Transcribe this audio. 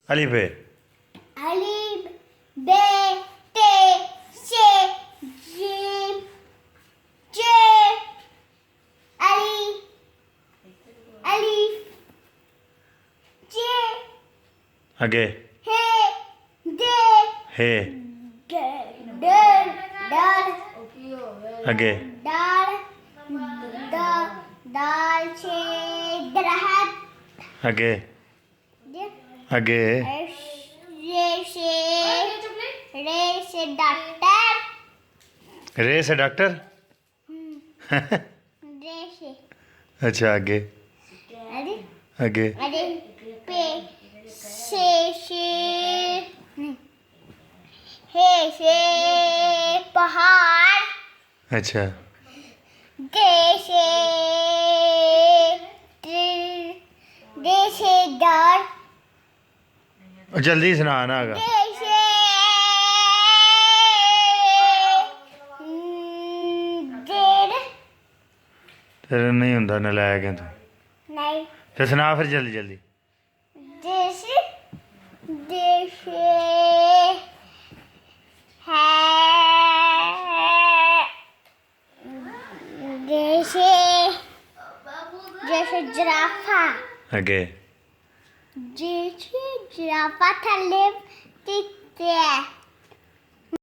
अलिफ है। अलिफ बे ते से जीम जे अली अलिफ जे आगे हे दे है। डर डर आगे दाल दाल से दरख्त आगे आगे रे से डॉक्टर रे से डॉक्टर। रे से अच्छा आगे अरे आगे अरे पे से हे से पहाड़ अच्छा दे से डर जल्दी सुना ना आगा। दे से डेढ़ तेरे नहीं होंदा नलायक है तू। नहीं तो सुना फिर जल्दी जल्दी। देश देश है जैसे जैसे जिराफा आगे जैसे जिराफा थल्ले तिते